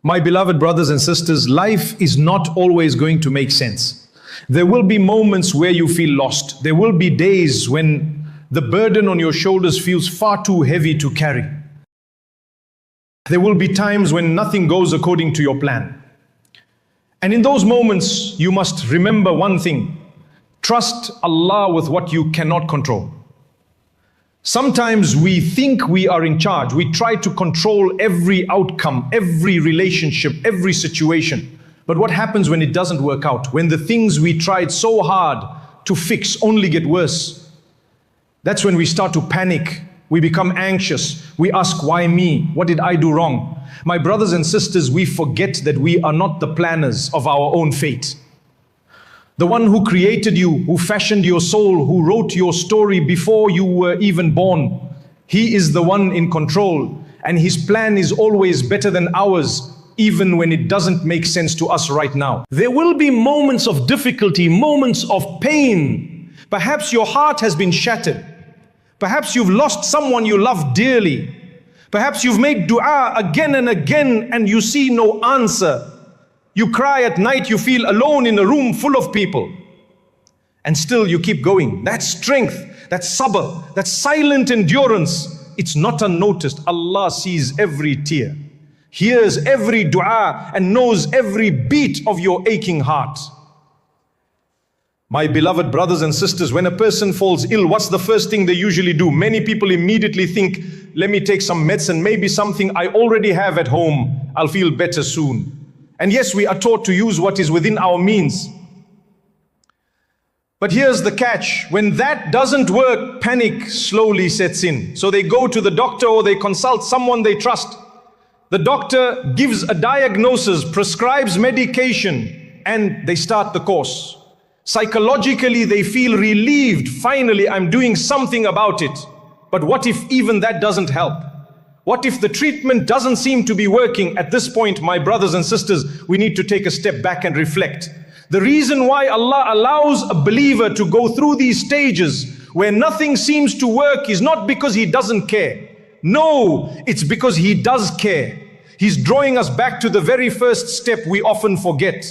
My beloved brothers and sisters, life is not always going to make sense. There will be moments where you feel lost. There will be days when the burden on your shoulders feels far too heavy to carry. There will be times when nothing goes according to your plan. And in those moments, you must remember one thing: trust Allah with what you cannot control. Sometimes we think we are in charge. We try to control every outcome, every relationship, every situation. But what happens when it doesn't work out? When the things we tried so hard to fix only get worse? That's when we start to panic. We become anxious. We ask, why me? What did I do wrong? My brothers and sisters, we forget that we are not the planners of our own fate. The one who created you, who fashioned your soul, who wrote your story before you were even born, He is the one in control, and His plan is always better than ours, even when it doesn't make sense to us right now. There will be moments of difficulty, moments of pain. Perhaps your heart has been shattered. Perhaps you've lost someone you love dearly. Perhaps you've made dua again and again and you see no answer. You cry at night, you feel alone in a room full of people. And still you keep going. That's strength, that's sabr, that's silent endurance. It's not unnoticed. Allah sees every tear, hears every dua, and knows every beat of your aching heart. My beloved brothers and sisters, when a person falls ill, what's the first thing they usually do? Many people immediately think, let me take some medicine, maybe something I already have at home. I'll feel better soon. And yes, we are taught to use what is within our means. But here's the catch. When that doesn't work, panic slowly sets in. So they go to the doctor or they consult someone they trust. The doctor gives a diagnosis, prescribes medication, and they start the course. Psychologically, they feel relieved. Finally, I'm doing something about it. But what if even that doesn't help? What if the treatment doesn't seem to be working? At this point, my brothers and sisters, we need to take a step back and reflect. The reason why Allah allows a believer to go through these stages where nothing seems to work is not because He doesn't care. No, it's because He does care. He's drawing us back to the very first step we often forget: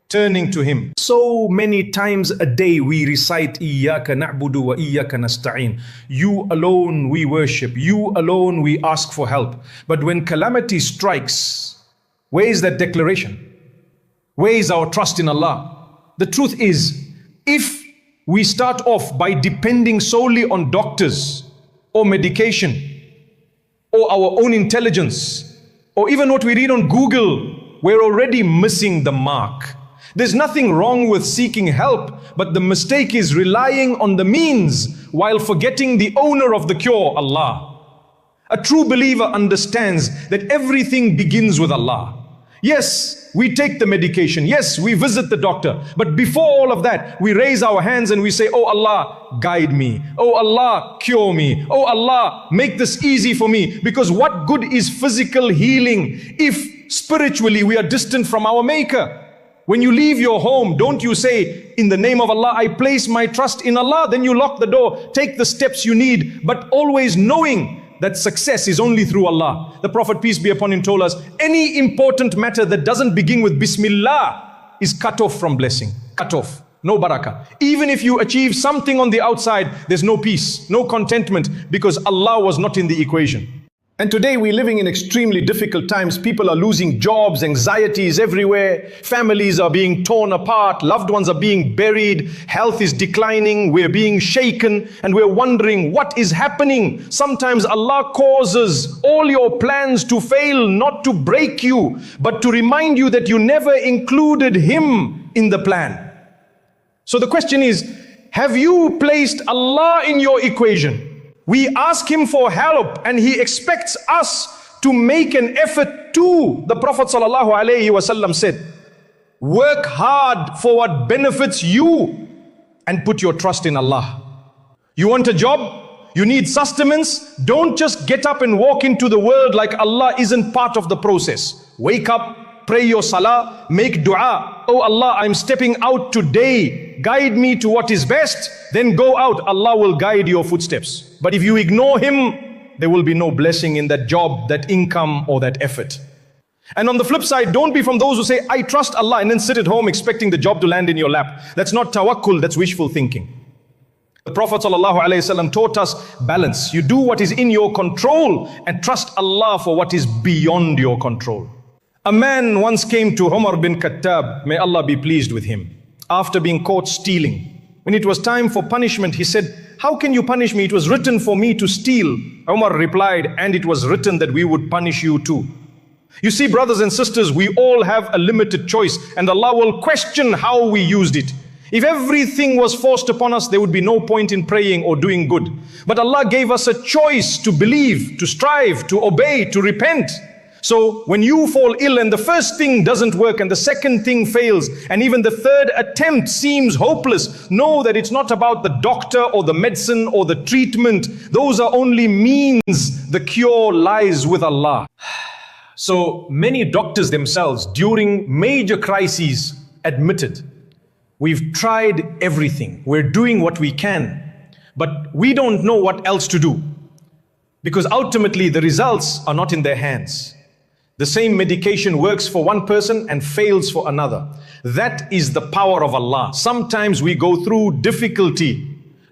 turning to Him. So many times a day we recite Iyyaka na'budu wa iyyaka nasta'in. You alone we worship, you alone we ask for help. But when calamity strikes, where is that declaration? Where is our trust in Allah? The truth is, if we start off by depending solely on doctors or medication or our own intelligence or even what we read on Google, we're already missing the mark. There's nothing wrong with seeking help, but the mistake is relying on the means while forgetting the owner of the cure, Allah. A true believer understands that everything begins with Allah. Yes, we take the medication. Yes, we visit the doctor. But before all of that, we raise our hands and we say, oh Allah, guide me. Oh Allah, cure me. Oh Allah, make this easy for me. Because what good is physical healing if spiritually we are distant from our Maker? When you leave your home, don't you say, in the name of Allah, I place my trust in Allah. Then you lock the door, take the steps you need, but always knowing that success is only through Allah. The Prophet, peace be upon him, told us, any important matter that doesn't begin with Bismillah is cut off from blessing. Cut off. No barakah. Even if you achieve something on the outside, there's no peace, no contentment, because Allah was not in the equation. And today we're living in extremely difficult times. People are losing jobs, anxieties everywhere. Families are being torn apart. Loved ones are being buried. Health is declining. We're being shaken and we're wondering what is happening. Sometimes Allah causes all your plans to fail, not to break you, but to remind you that you never included Him in the plan. So the question is, have you placed Allah in your equation? We ask Him for help and He expects us to make an effort too. The Prophet ﷺ said, work hard for what benefits you and put your trust in Allah. You want a job? You need sustenance? Don't just get up and walk into the world like Allah isn't part of the process. Wake up, pray your salah, make dua. Oh Allah, I'm stepping out today. Guide me to what is best. Then go out. Allah will guide your footsteps. But if you ignore Him, there will be no blessing in that job, that income, or that effort. And on the flip side, don't be from those who say, I trust Allah, and then sit at home expecting the job to land in your lap. That's not tawakkul, that's wishful thinking. The Prophet ﷺ taught us balance. You do what is in your control and trust Allah for what is beyond your control. A man once came to Umar bin Khattab, may Allah be pleased with him, after being caught stealing. When it was time for punishment, he said, how can you punish me? It was written for me to steal. Umar replied, and it was written that we would punish you too. You see, brothers and sisters, we all have a limited choice, and Allah will question how we used it. If everything was forced upon us, there would be no point in praying or doing good. But Allah gave us a choice to believe, to strive, to obey, to repent. So when you fall ill and the first thing doesn't work and the second thing fails and even the third attempt seems hopeless, know that it's not about the doctor or the medicine or the treatment. Those are only means. The cure lies with Allah. So many doctors themselves during major crises admitted, we've tried everything, we're doing what we can, but we don't know what else to do, because ultimately the results are not in their hands. The same medication works for one person and fails for another. That is the power of Allah. Sometimes we go through difficulty,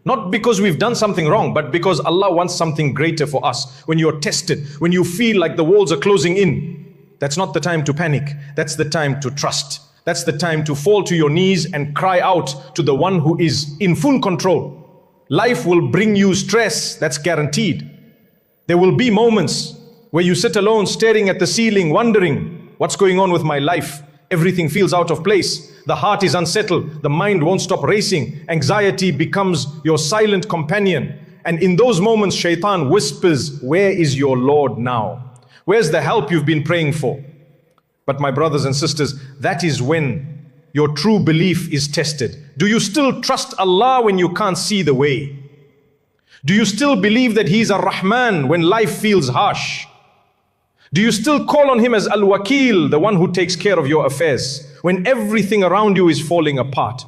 not because we've done something wrong, but because Allah wants something greater for us. When you're tested, when you feel like the walls are closing in, that's not the time to panic. That's the time to trust. That's the time to fall to your knees and cry out to the one who is in full control. Life will bring you stress, that's guaranteed. There will be moments where you sit alone staring at the ceiling, wondering, what's going on with my life? Everything feels out of place. The heart is unsettled. The mind won't stop racing. Anxiety becomes your silent companion. And in those moments, shaitan whispers, where is your Lord now? Where's the help you've been praying for? But my brothers and sisters, that is when your true belief is tested. Do you still trust Allah when you can't see the way? Do you still believe that He's a Rahman when life feels harsh? Do you still call on Him as Al-Wakil, the one who takes care of your affairs, when everything around you is falling apart?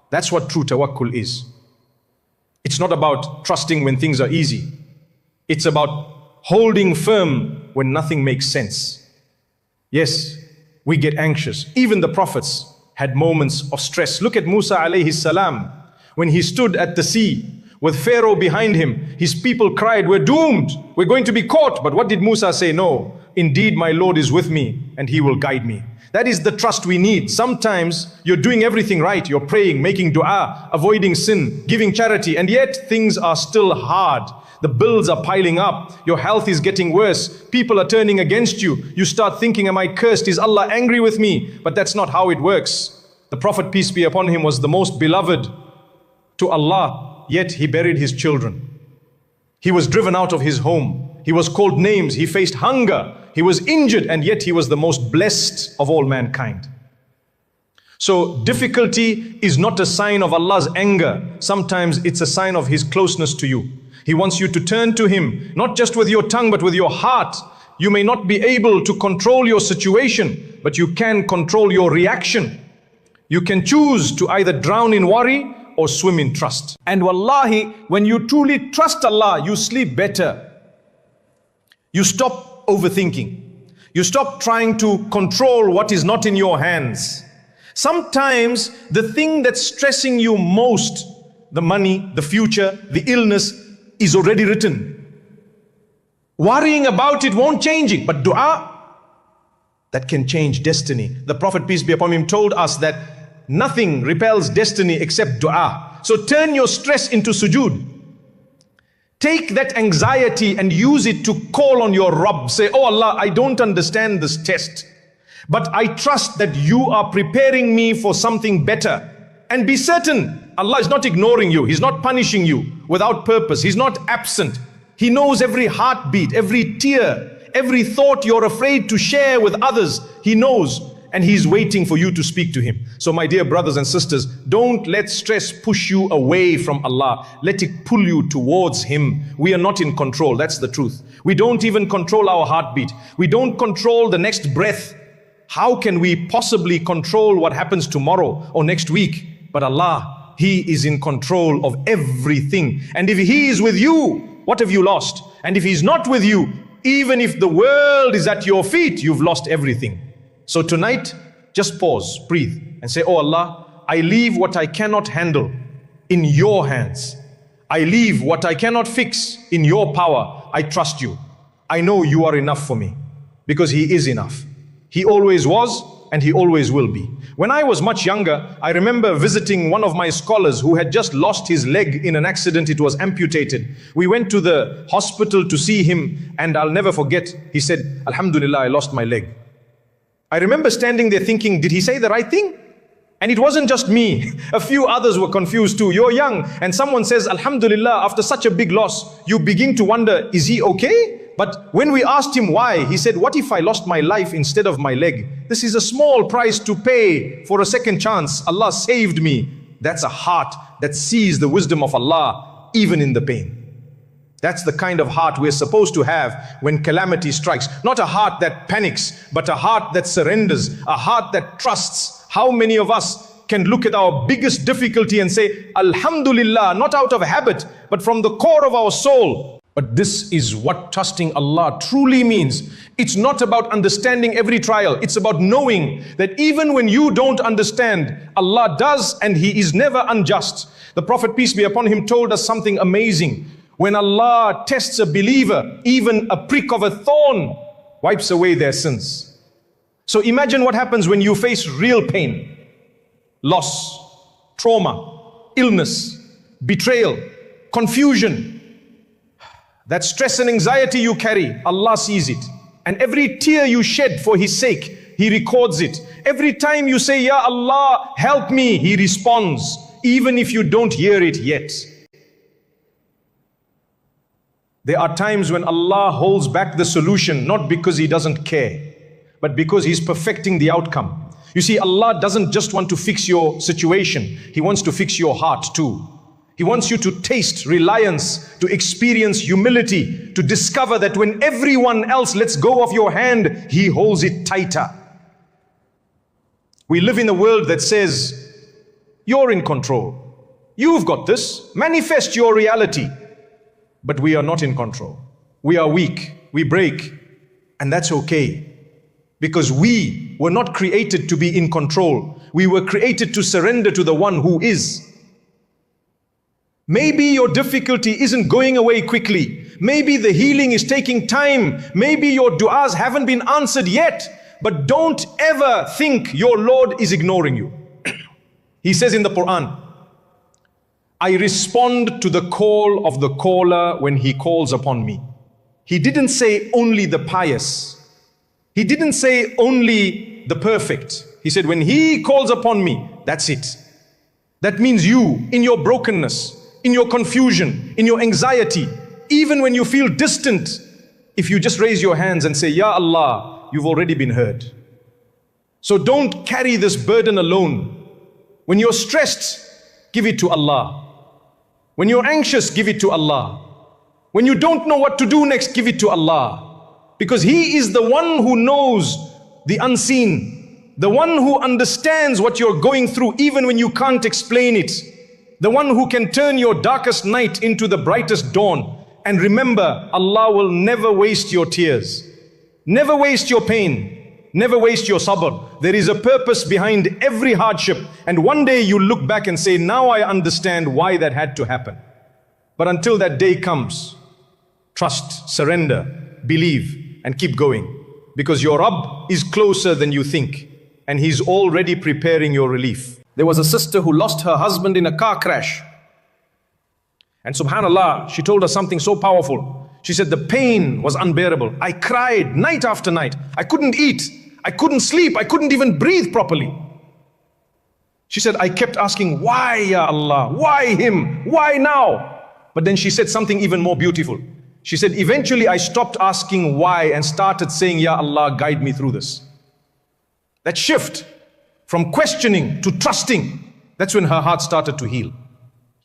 That's what true tawakkul is. It's not about trusting when things are easy. It's about holding firm when nothing makes sense. Yes, we get anxious. Even the prophets had moments of stress. Look at Musa alayhi salam. When he stood at the sea with Pharaoh behind him, his people cried, we're doomed, we're going to be caught. But what did Musa say? No, indeed my Lord is with me and He will guide me. That is the trust we need. Sometimes you're doing everything right. You're praying, making dua, avoiding sin, giving charity, and yet things are still hard. The bills are piling up. Your health is getting worse. People are turning against you. You start thinking, am I cursed? Is Allah angry with me? But that's not how it works. The Prophet, peace be upon him, was the most beloved to Allah, yet he buried his children. He was driven out of his home. He was called names. He faced hunger. He was injured, and yet he was the most blessed of all mankind. So difficulty is not a sign of Allah's anger. Sometimes it's a sign of His closeness to you. He wants you to turn to Him, not just with your tongue, but with your heart. You may not be able to control your situation, but you can control your reaction. You can choose to either drown in worry or swim in trust. And wallahi, when you truly trust Allah, you sleep better. You stop overthinking. You stop trying to control what is not in your hands. Sometimes the thing that's stressing you most, the money, the future, the illness, is already written. Worrying about it won't change it, but dua, that can change destiny. The Prophet, peace be upon him, told us that nothing repels destiny except dua. So turn your stress into sujood. Take that anxiety and use it to call on your Rabb. Say, oh Allah, I don't understand this test, but I trust that you are preparing me for something better. And be certain, Allah is not ignoring you. He's not punishing you without purpose. He's not absent. He knows every heartbeat, every tear, every thought you're afraid to share with others. He knows, and He's waiting for you to speak to Him. So my dear brothers and sisters, don't let stress push you away from Allah. Let it pull you towards Him. We are not in control. That's the truth. We don't even control our heartbeat. We don't control the next breath. How can we possibly control what happens tomorrow or next week? But Allah, He is in control of everything. And if He is with you, what have you lost? And if He's not with you, Even if the world is at your feet, you've lost everything. So tonight, just pause, breathe, and say, oh Allah, I leave what I cannot handle in your hands. I leave what I cannot fix in your power. I trust you. I know you are enough for me, because He is enough. He always was and He always will be. When I was much younger, I remember visiting one of my scholars who had just lost his leg in an accident. It was amputated. We went to the hospital to see him, and I'll never forget, he said, Alhamdulillah, I lost my leg. I remember standing there thinking, did he say the right thing? And it wasn't just me. A few others were confused too. You're young and someone says, Alhamdulillah, after such a big loss, you begin to wonder, is he okay? But when we asked him why, he said, what if I lost my life instead of my leg? This is a small price to pay for a second chance. Allah saved me. That's a heart that sees the wisdom of Allah even in the pain. That's the kind of heart we're supposed to have when calamity strikes. Not a heart that panics, but a heart that surrenders, a heart that trusts. How many of us can look at our biggest difficulty and say, Alhamdulillah, not out of habit, but from the core of our soul. But this is what trusting Allah truly means. It's not about understanding every trial. It's about knowing that even when you don't understand, Allah does, and He is never unjust. The Prophet, peace be upon him, told us something amazing. When Allah tests a believer, even a prick of a thorn wipes away their sins. So imagine what happens when you face real pain, loss, trauma, illness, betrayal, confusion. That stress and anxiety you carry, Allah sees it. And every tear you shed for His sake, He records it. Every time you say, Ya Allah, help me, He responds, even if you don't hear it yet. There are times when Allah holds back the solution, not because He doesn't care, but because He's perfecting the outcome. You see, Allah doesn't just want to fix your situation, He wants to fix your heart too. He wants you to taste reliance, to experience humility, to discover that when everyone else lets go of your hand, He holds it tighter. We live in a world that says, you're in control. You've got this. Manifest your reality. But we are not in control. We are weak. We break. And that's okay. Because we were not created to be in control. We were created to surrender to the one who is. Maybe your difficulty isn't going away quickly. Maybe the healing is taking time. Maybe your du'as haven't been answered yet. But don't ever think your Lord is ignoring you. He says in the Quran, I respond to the call of the caller when he calls upon me. He didn't say only the pious. He didn't say only the perfect. He said, when He calls upon me, that's it. That means you, in your brokenness, in your confusion, in your anxiety, even when you feel distant, if you just raise your hands and say, Ya Allah, you've already been heard. So don't carry this burden alone. When you're stressed, give it to Allah. When you're anxious, give it to Allah. When you don't know what to do next, give it to Allah. Because He is the one who knows the unseen, the one who understands what you're going through even when you can't explain it. The one who can turn your darkest night into the brightest dawn. And remember, Allah will never waste your tears. Never waste your pain. Never waste your sabr. There is a purpose behind every hardship. And one day you'll look back and say, now I understand why that had to happen. But until that day comes, trust, surrender, believe, and keep going. Because your Rabb is closer than you think. And He's already preparing your relief. There was a sister who lost her husband in a car crash. And subhanallah, she told us something so powerful. She said, the pain was unbearable. I cried night after night. I couldn't eat. I couldn't sleep. I couldn't even breathe properly. She said, I kept asking, why, Ya Allah? Why him? Why now? But then she said something even more beautiful. She said, eventually I stopped asking why and started saying, Ya Allah, guide me through this. That shift from questioning to trusting, that's when her heart started to heal.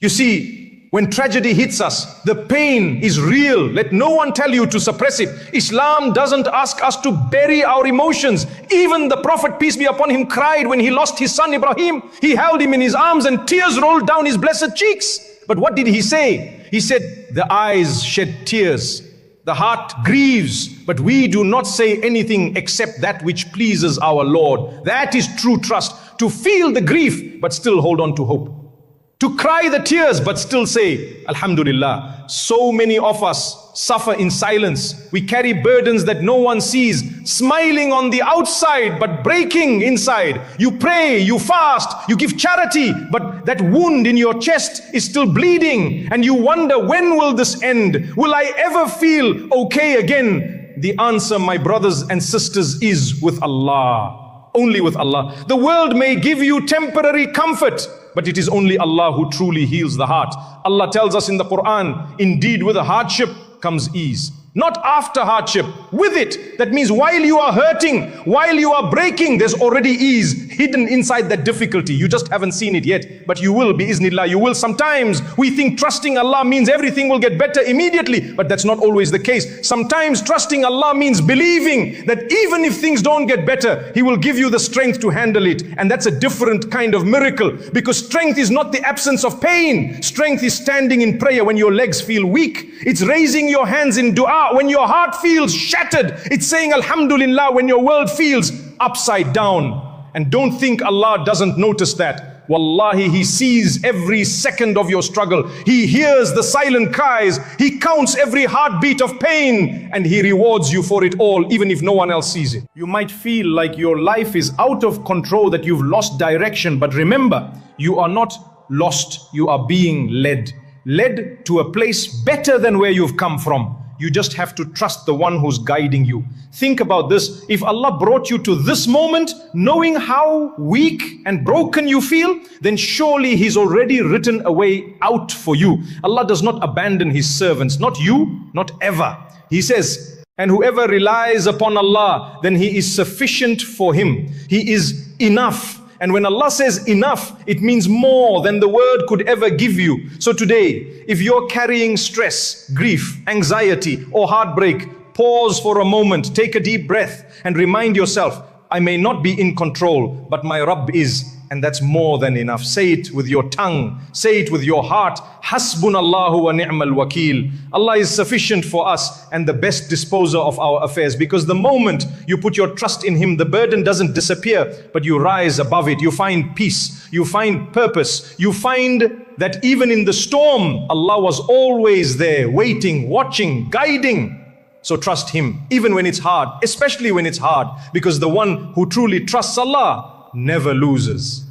You see, when tragedy hits us, the pain is real. Let no one tell you to suppress it. Islam doesn't ask us to bury our emotions. Even the Prophet, peace be upon him, cried when he lost his son Ibrahim. He held him in his arms and tears rolled down his blessed cheeks. But what did he say? He said, the eyes shed tears, The heart grieves, but we do not say anything except that which pleases our Lord. That is true trust. To feel the grief, but still hold on to hope. To cry the tears, but still say, Alhamdulillah. So many of us suffer in silence. We carry burdens that no one sees, smiling on the outside, but breaking inside. You pray, you fast, you give charity, but that wound in your chest is still bleeding. And you wonder, when will this end? Will I ever feel okay again? The answer, my brothers and sisters, is with Allah. Only with Allah. The world may give you temporary comfort, but it is only Allah who truly heals the heart. Allah tells us in the Quran, indeed with a hardship comes ease. Not after hardship, with it. That means while you are hurting, while you are breaking, there's already ease hidden inside that difficulty. You just haven't seen it yet, but you will, bi-iznillah, you will. Sometimes we think trusting Allah means everything will get better immediately, but that's not always the case. Sometimes trusting Allah means believing that even if things don't get better, He will give you the strength to handle it. And that's a different kind of miracle, because strength is not the absence of pain. Strength is standing in prayer when your legs feel weak. It's raising your hands in dua when your heart feels shattered. It's saying Alhamdulillah when your world feels upside down. And don't think Allah doesn't notice that. Wallahi, He sees every second of your struggle. He hears the silent cries. He counts every heartbeat of pain, and He rewards you for it all, even if no one else sees it. You might feel like your life is out of control, that you've lost direction, but remember, you are not lost. You are being led to a place better than where you've come from. You just have to trust the one who's guiding you. Think about this. If Allah brought you to this moment, knowing how weak and broken you feel, then surely He's already written a way out for you. Allah does not abandon His servants. Not you, not ever. He says, and whoever relies upon Allah, then He is sufficient for him. He is enough. And when Allah says enough, it means more than the word could ever give you. So today, if you're carrying stress, grief, anxiety, or heartbreak, pause for a moment, take a deep breath, and remind yourself, I may not be in control, but my Rabb is. And that's more than enough. Say it with your tongue. Say it with your heart. Hasbunallahu wa ni'mal wakeel. Allah is sufficient for us and the best disposer of our affairs. Because the moment you put your trust in Him, the burden doesn't disappear, but you rise above it. You find peace. You find purpose. You find that even in the storm, Allah was always there, waiting, watching, guiding. So trust Him, even when it's hard, especially when it's hard, because the one who truly trusts Allah never loses.